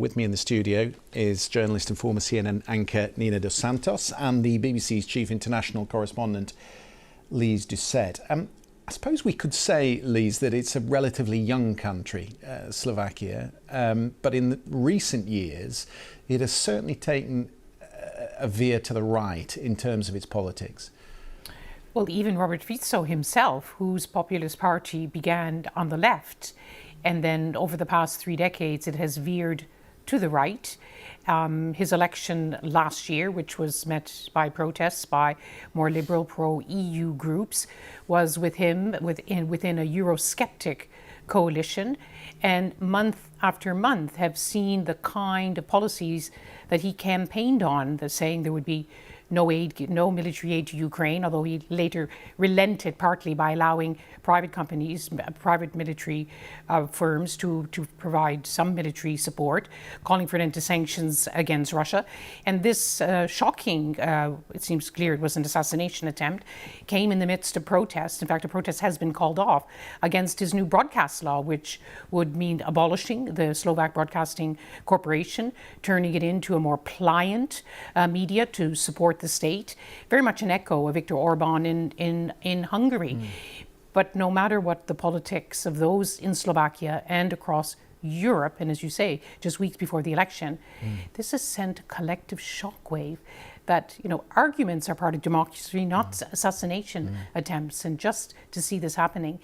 With me in the studio is journalist and former CNN anchor Nina Dos Santos and the BBC's chief international correspondent Lise Doucet. I suppose we could say, Lise, that it's a relatively young country, Slovakia, but in the recent years it has certainly taken a veer to the right in terms of its politics. Well, even Robert Fico himself, whose Populist Party began on the left, and then over the past 3 decades it has veered to the right. His election last year, which was met by protests by more liberal pro-EU groups, was with him within a Eurosceptic coalition, and month after month have seen the kind of policies that he campaigned on, saying there would be no military aid to Ukraine, although he later relented partly by allowing private companies, private military firms to provide some military support, calling for an end to sanctions against Russia. And this shocking, it seems clear it was an assassination attempt, came in the midst of protests. In fact, a protest has been called off against his new broadcast law, which would mean abolishing the Slovak Broadcasting Corporation, turning it into a more pliant media to support the state, very much an echo of Viktor Orban in Hungary. But no matter what the politics of those in Slovakia and across Europe, and as you say, just weeks before the election, this has sent a collective shockwave that, arguments are part of democracy, not assassination attempts. And just to see this happening,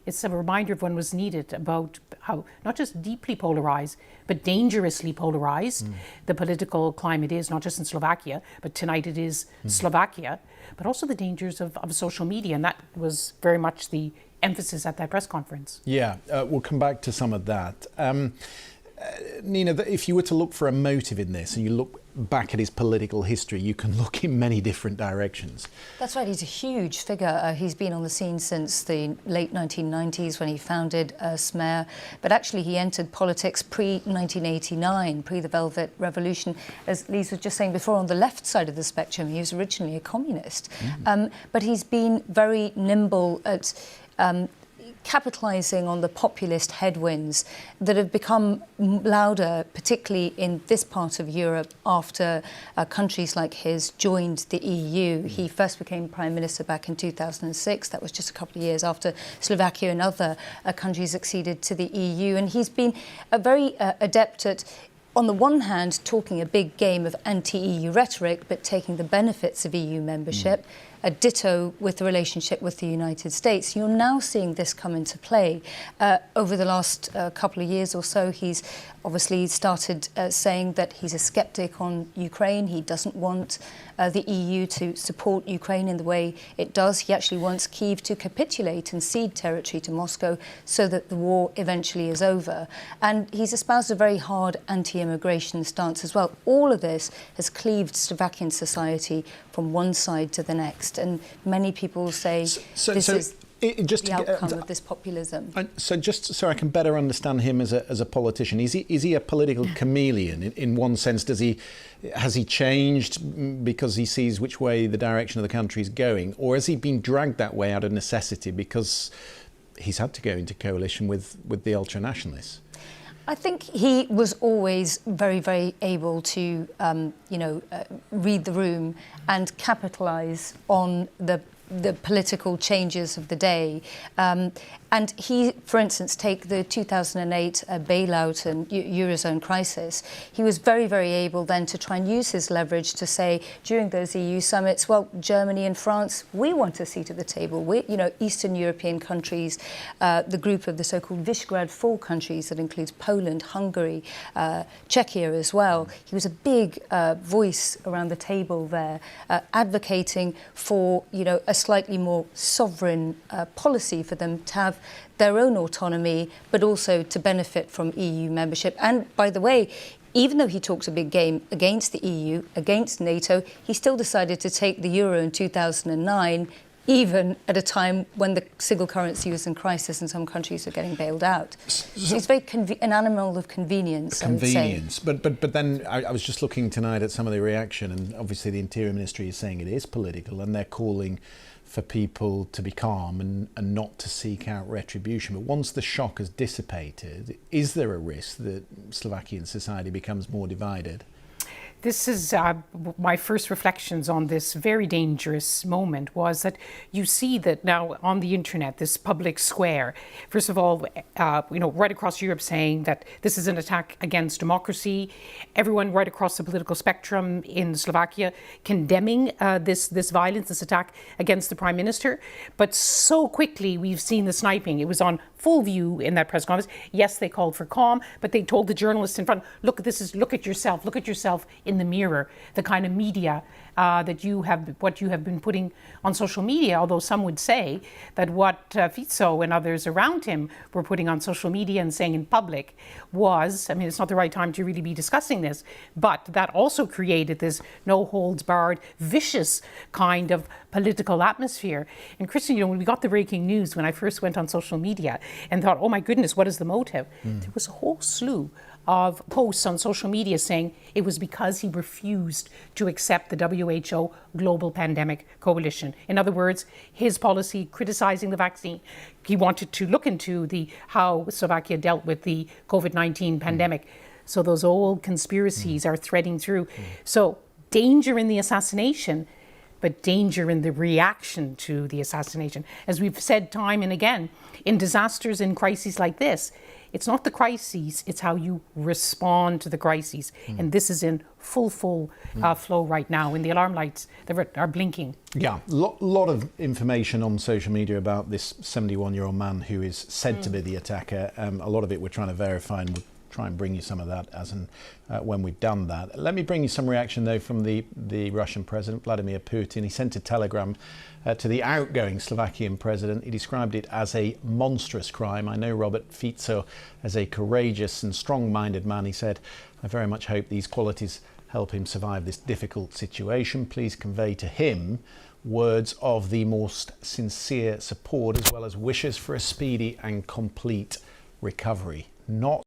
it's a reminder of when was needed about how not just deeply polarized, but dangerously polarized the political climate is, not just in Slovakia, but tonight it is Slovakia, but also the dangers of social media. And that was very much the emphasis at that press conference. Yeah, we'll come back to some of that. Nina, if you were to look for a motive in this and you look back at his political history, you can look in many different directions. That's right, he's a huge figure. He's been on the scene since the late 1990s when he founded Smer, but actually he entered politics pre-1989, pre the Velvet Revolution. As Lise was just saying before, on the left side of the spectrum, he was originally a communist. But he's been very nimble at capitalising on the populist headwinds that have become louder, particularly in this part of Europe, after countries like his joined the EU. He first became Prime Minister back in 2006. That was just a couple of years after Slovakia and other countries acceded to the EU. And he's been very adept at, on the one hand, talking a big game of anti-EU rhetoric, but taking the benefits of EU membership. A ditto with the relationship with the United States. You're now seeing this come into play. Over the last couple of years or so, he's obviously started saying that he's a skeptic on Ukraine. He doesn't want the EU to support Ukraine in the way it does. He actually wants Kyiv to capitulate and cede territory to Moscow so that the war eventually is over. And he's espoused a very hard anti-immigration stance as well. All of this has cleaved Slovakian society from one side to the next. And many people say this is the outcome of this populism. So just so I can better understand him as a politician, is he a political chameleon in one sense? Has he changed because he sees which way the direction of the country is going, or has he been dragged that way out of necessity because he's had to go into coalition with the ultra-nationalists? I think he was always very, very able to, read the room and capitalise on the political changes of the day. And he, for instance, take the 2008 bailout and Eurozone crisis. He was very, very able then to try and use his leverage to say during those EU summits, well, Germany and France, we want a seat at the table. We, Eastern European countries, the group of the so-called Visegrad 4 countries that includes Poland, Hungary, Czechia as well. He was a big voice around the table there, advocating for, a slightly more sovereign policy for them to have their own autonomy, but also to benefit from EU membership. And by the way, even though he talks a big game against the EU, against NATO, he still decided to take the euro in 2009, even at a time when the single currency was in crisis and some countries are getting bailed out. So he's very an animal of convenience, I would say. But then I was just looking tonight at some of the reaction, and obviously the Interior Ministry is saying it is political, and they're calling for people to be calm and not to seek out retribution. But once the shock has dissipated, is there a risk that Slovakian society becomes more divided? This is my first reflections on this very dangerous moment, was that you see that now on the internet, this public square, first of all, right across Europe saying that this is an attack against democracy. Everyone right across the political spectrum in Slovakia condemning this violence, this attack against the Prime Minister. But so quickly we've seen the sniping. It was on full view in that press conference. Yes, they called for calm, but they told the journalists in front, look at yourself in the mirror, the kind of media what you have been putting on social media, although some would say that what Fico and others around him were putting on social media and saying in public was, it's not the right time to really be discussing this, but that also created this no-holds-barred, vicious kind of political atmosphere. And Christian, when we got the breaking news, when I first went on social media and thought, oh my goodness, what is the motive? There was a whole slew of posts on social media saying it was because he refused to accept the WHO Global Pandemic Coalition. In other words, his policy criticizing the vaccine. He wanted to look into how Slovakia dealt with the COVID-19 pandemic. So those old conspiracies are threading through. So danger in the assassination, but danger in the reaction to the assassination. As we've said time and again, in disasters and crises like this, it's not the crises, it's how you respond to the crises. And this is in full flow right now, and the alarm lights are blinking. Yeah, lot of information on social media about this 71-year-old man who is said to be the attacker. A lot of it we're trying to verify, and we'll try and bring you some of that as and when we've done that. Let me bring you some reaction, though, from the Russian president, Vladimir Putin. He sent a telegram to the outgoing Slovakian president. He described it as a monstrous crime. I know Robert Fico as a courageous and strong-minded man. He said, I very much hope these qualities help him survive this difficult situation. Please convey to him words of the most sincere support, as well as wishes for a speedy and complete recovery. Not